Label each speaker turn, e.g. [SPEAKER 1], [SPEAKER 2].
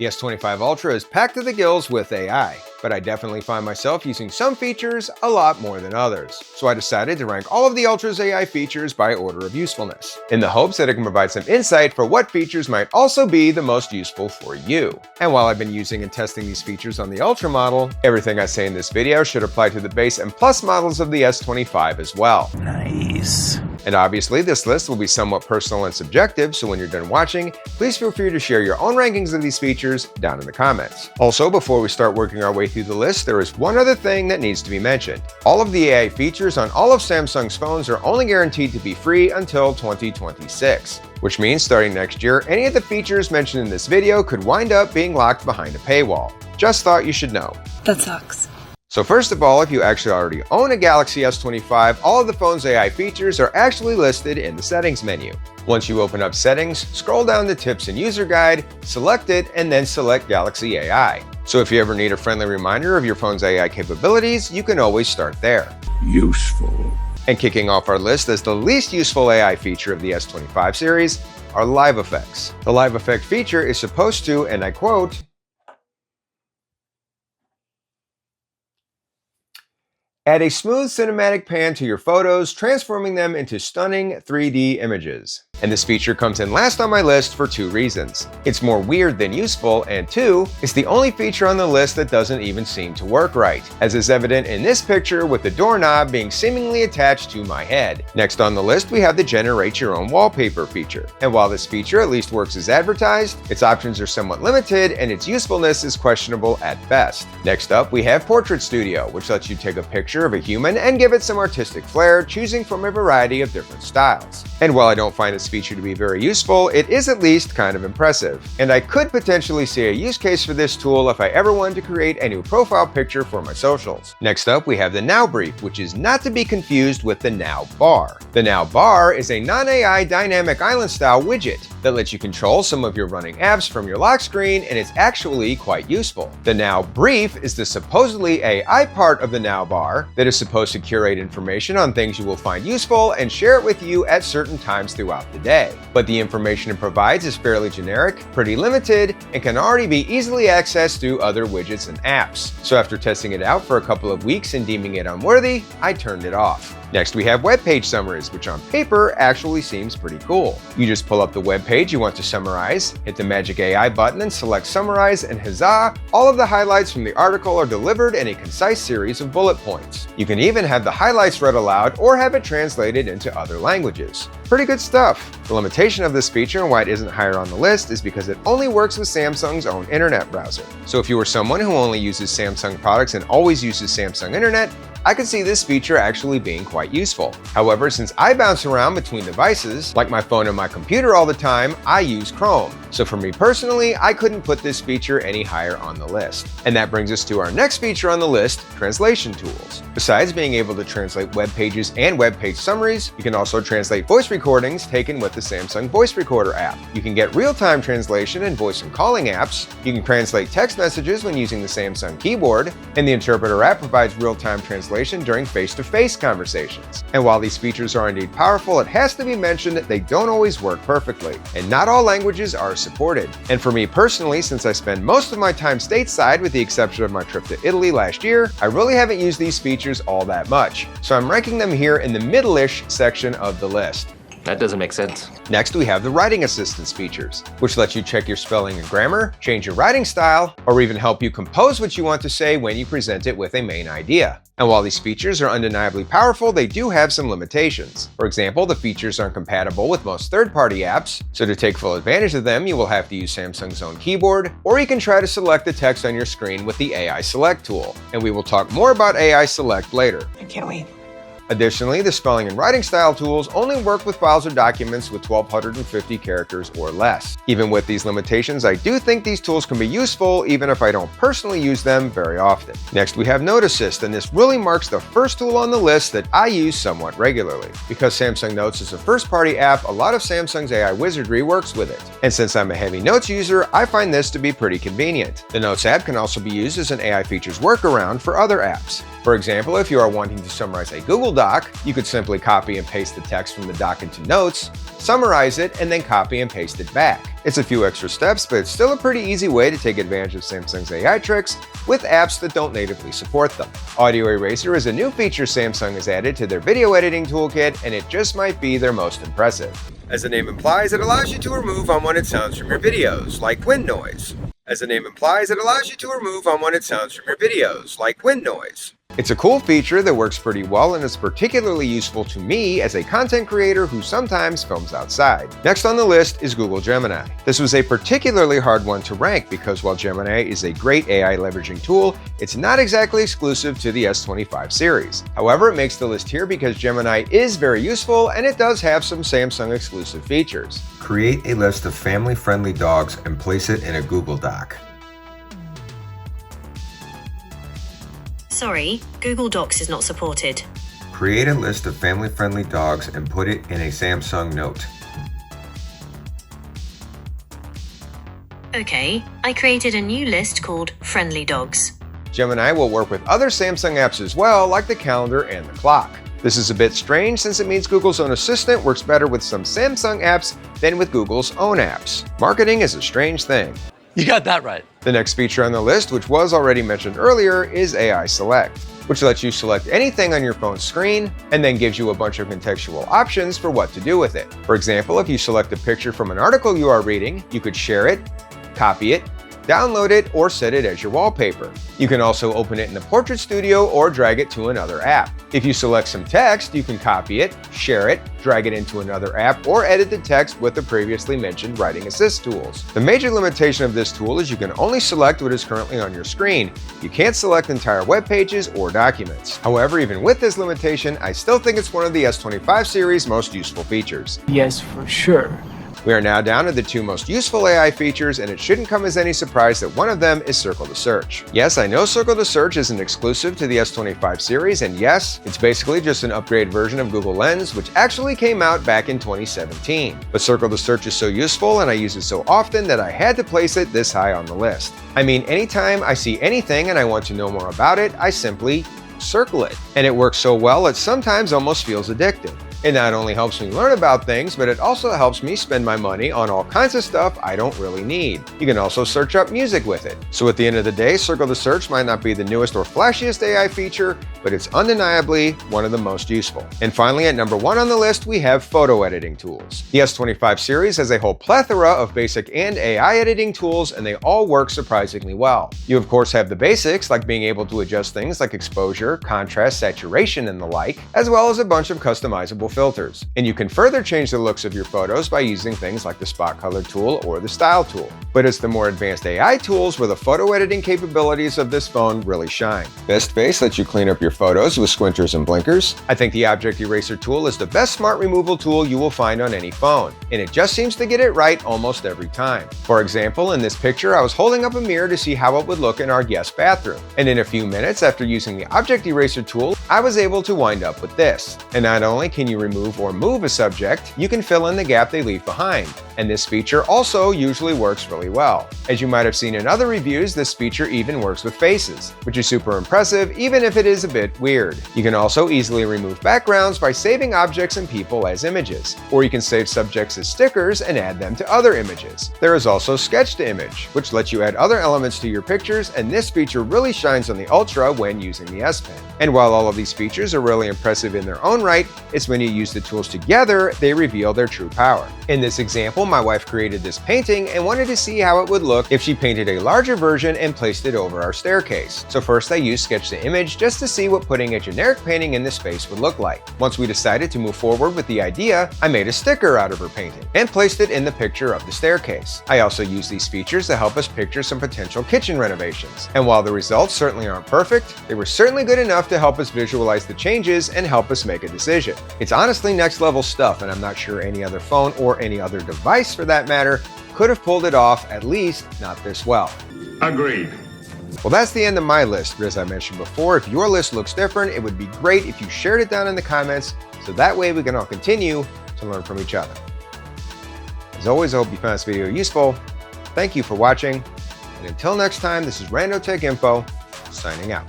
[SPEAKER 1] The S25 Ultra is packed to the gills with AI, but I definitely find myself using some features a lot more than others. So I decided to rank all of the Ultra's AI features by order of usefulness, in the hopes that it can provide some insight for what features might also be the most useful for you. And while I've been using and testing these features on the Ultra model, everything I say in this video should apply to the base and Plus models of the S25 as well.
[SPEAKER 2] Nice.
[SPEAKER 1] And obviously, this list will be somewhat personal and subjective, so when you're done watching, please feel free to share your own rankings of these features down in the comments. Also, before we start working our way through the list, there is one other thing that needs to be mentioned. All of the AI features on all of Samsung's phones are only guaranteed to be free until 2026, which means starting next year, any of the features mentioned in this video could wind up being locked behind a paywall. Just thought you should know.
[SPEAKER 3] That sucks.
[SPEAKER 1] So first of all, if you actually already own a Galaxy S25, all of the phone's AI features are actually listed in the settings menu. Once you open up settings, scroll down to tips and user guide, select it, and then select Galaxy AI. So if you ever need a friendly reminder of your phone's AI capabilities, you can always start there.
[SPEAKER 2] Useful.
[SPEAKER 1] And kicking off our list as the least useful AI feature of the S25 series are live effects. The live effect feature is supposed to, and I quote, add a smooth cinematic pan to your photos, transforming them into stunning 3D images. And this feature comes in last on my list for two reasons. It's more weird than useful, and two, it's the only feature on the list that doesn't even seem to work right, as is evident in this picture with the doorknob being seemingly attached to my head. Next on the list, we have the generate your own wallpaper feature. And while this feature at least works as advertised, its options are somewhat limited and its usefulness is questionable at best. Next up, we have Portrait Studio, which lets you take a picture of a human and give it some artistic flair, choosing from a variety of different styles. And while I don't find this feature to be very useful, it is at least kind of impressive. And I could potentially see a use case for this tool if I ever wanted to create a new profile picture for my socials. Next up, we have the Now Brief, which is not to be confused with the Now Bar. The Now Bar is a non-AI dynamic island style widget that lets you control some of your running apps from your lock screen, and it's actually quite useful. The Now Brief is the supposedly AI part of the Now Bar that is supposed to curate information on things you will find useful and share it with you at certain times throughout the day. But the information it provides is fairly generic, pretty limited, and can already be easily accessed through other widgets and apps. So after testing it out for a couple of weeks and deeming it unworthy, I turned it off. Next, we have Webpage Summaries, which on paper actually seems pretty cool. You just pull up the web page you want to summarize, hit the magic AI button and select Summarize, and huzzah, all of the highlights from the article are delivered in a concise series of bullet points. You can even have the highlights read aloud or have it translated into other languages. Pretty good stuff. The limitation of this feature and why it isn't higher on the list is because it only works with Samsung's own internet browser. So if you are someone who only uses Samsung products and always uses Samsung internet, I could see this feature actually being quite useful. However, since I bounce around between devices, like my phone and my computer all the time, I use Chrome. So for me personally, I couldn't put this feature any higher on the list. And that brings us to our next feature on the list, translation tools. Besides being able to translate web pages and webpage summaries, you can also translate voice recordings taken with the Samsung Voice Recorder app. You can get real-time translation in voice and calling apps. You can translate text messages when using the Samsung keyboard, and the Interpreter app provides real-time translation during face-to-face conversations. And while these features are indeed powerful, it has to be mentioned that they don't always work perfectly, and not all languages are supported. And for me personally, since I spend most of my time stateside with the exception of my trip to Italy last year, I really haven't used these features all that much. So I'm ranking them here in the middle-ish section of the list.
[SPEAKER 4] That doesn't make sense.
[SPEAKER 1] Next, we have the writing assistance features, which lets you check your spelling and grammar, change your writing style, or even help you compose what you want to say when you present it with a main idea. And while these features are undeniably powerful, they do have some limitations. For example, the features aren't compatible with most third-party apps, so to take full advantage of them, you will have to use Samsung's own keyboard, or you can try to select the text on your screen with the AI Select tool. And we will talk more about AI Select later.
[SPEAKER 3] I can't wait.
[SPEAKER 1] Additionally, the spelling and writing style tools only work with files or documents with 1,250 characters or less. Even with these limitations, I do think these tools can be useful, even if I don't personally use them very often. Next, we have Note Assist, and this really marks the first tool on the list that I use somewhat regularly. Because Samsung Notes is a first-party app, a lot of Samsung's AI wizardry works with it. And since I'm a heavy Notes user, I find this to be pretty convenient. The Notes app can also be used as an AI features workaround for other apps. For example, if you are wanting to summarize a Google Doc, you could simply copy and paste the text from the doc into Notes, summarize it, and then copy and paste it back. It's a few extra steps, but it's still a pretty easy way to take advantage of Samsung's AI tricks with apps that don't natively support them. Audio Eraser is a new feature Samsung has added to their video editing toolkit, and it just might be their most impressive. As the name implies, it allows you to remove unwanted sounds from your videos, like wind noise. It's a cool feature that works pretty well and is particularly useful to me as a content creator who sometimes films outside. Next on the list is Google Gemini. This was a particularly hard one to rank because while Gemini is a great AI leveraging tool, it's not exactly exclusive to the S25 series. However, it makes the list here because Gemini is very useful and it does have some Samsung exclusive features.
[SPEAKER 3] Create a list of family-friendly dogs and place it in a Google Doc.
[SPEAKER 4] Sorry, Google Docs is not supported.
[SPEAKER 3] Create a list of family-friendly dogs and put it in a Samsung Note.
[SPEAKER 4] Okay, I created a new list called Friendly Dogs.
[SPEAKER 1] Gemini will work with other Samsung apps as well, like the calendar and the clock. This is a bit strange since it means Google's own assistant works better with some Samsung apps than with Google's own apps. Marketing is a strange thing.
[SPEAKER 5] You got that right.
[SPEAKER 1] The next feature on the list, which was already mentioned earlier, is AI Select, which lets you select anything on your phone's screen and then gives you a bunch of contextual options for what to do with it. For example, if you select a picture from an article you are reading, you could share it, copy it, download it, or set it as your wallpaper. You can also open it in the Portrait Studio or drag it to another app. If you select some text, you can copy it, share it, drag it into another app, or edit the text with the previously mentioned writing assist tools. The major limitation of this tool is you can only select what is currently on your screen. You can't select entire web pages or documents. However, even with this limitation, I still think it's one of the S25 series' most useful features.
[SPEAKER 6] Yes, for sure.
[SPEAKER 1] We are now down to the two most useful AI features, and it shouldn't come as any surprise that one of them is Circle to Search. Yes, I know Circle to Search isn't exclusive to the S25 series, and yes, it's basically just an upgraded version of Google Lens, which actually came out back in 2017. But Circle to Search is so useful and I use it so often that I had to place it this high on the list. I mean, anytime I see anything and I want to know more about it, I simply circle it. And it works so well it sometimes almost feels addictive. It not only helps me learn about things, but it also helps me spend my money on all kinds of stuff I don't really need. You can also search up music with it. So at the end of the day, Circle to Search might not be the newest or flashiest AI feature, but it's undeniably one of the most useful. And finally, at number 1 on the list, we have photo editing tools. The S25 series has a whole plethora of basic and AI editing tools, and they all work surprisingly well. You of course have the basics, like being able to adjust things like exposure, contrast, saturation, and the like, as well as a bunch of customizable filters. And you can further change the looks of your photos by using things like the spot color tool or the style tool. But it's the more advanced AI tools where the photo editing capabilities of this phone really shine. Best Face lets you clean up your photos with squinters and blinkers. I think the Object Eraser tool is the best smart removal tool you will find on any phone, and it just seems to get it right almost every time. For example, in this picture, I was holding up a mirror to see how it would look in our guest bathroom, and in a few minutes after using the Object Eraser tool, I was able to wind up with this. And not only can you remove or move a subject, you can fill in the gap they leave behind. And this feature also usually works really well. As you might have seen in other reviews, this feature even works with faces, which is super impressive even if it is a bit weird. You can also easily remove backgrounds by saving objects and people as images, or you can save subjects as stickers and add them to other images. There is also Sketch to Image, which lets you add other elements to your pictures, and this feature really shines on the Ultra when using the S Pen. And while all of these features are really impressive in their own right, it's when you use the tools together they reveal their true power. In this example, my wife created this painting and wanted to see how it would look if she painted a larger version and placed it over our staircase. So first I used Sketch to Image just to see what putting a generic painting in the space would look like. Once we decided to move forward with the idea, I made a sticker out of her painting and placed it in the picture of the staircase. I also used these features to help us picture some potential kitchen renovations. And while the results certainly aren't perfect, they were certainly good enough to help us visualize the changes and help us make a decision. It's honestly next level stuff, and I'm not sure any other phone or any other device for that matter could have pulled it off, at least not this well.
[SPEAKER 2] Agreed.
[SPEAKER 1] Well, that's the end of my list, but as I mentioned before, if your list looks different, it would be great if you shared it down in the comments, so that way we can all continue to learn from each other. As always, I hope you found this video useful. Thank you for watching, and until next time, this is Rando Tech Info, signing out.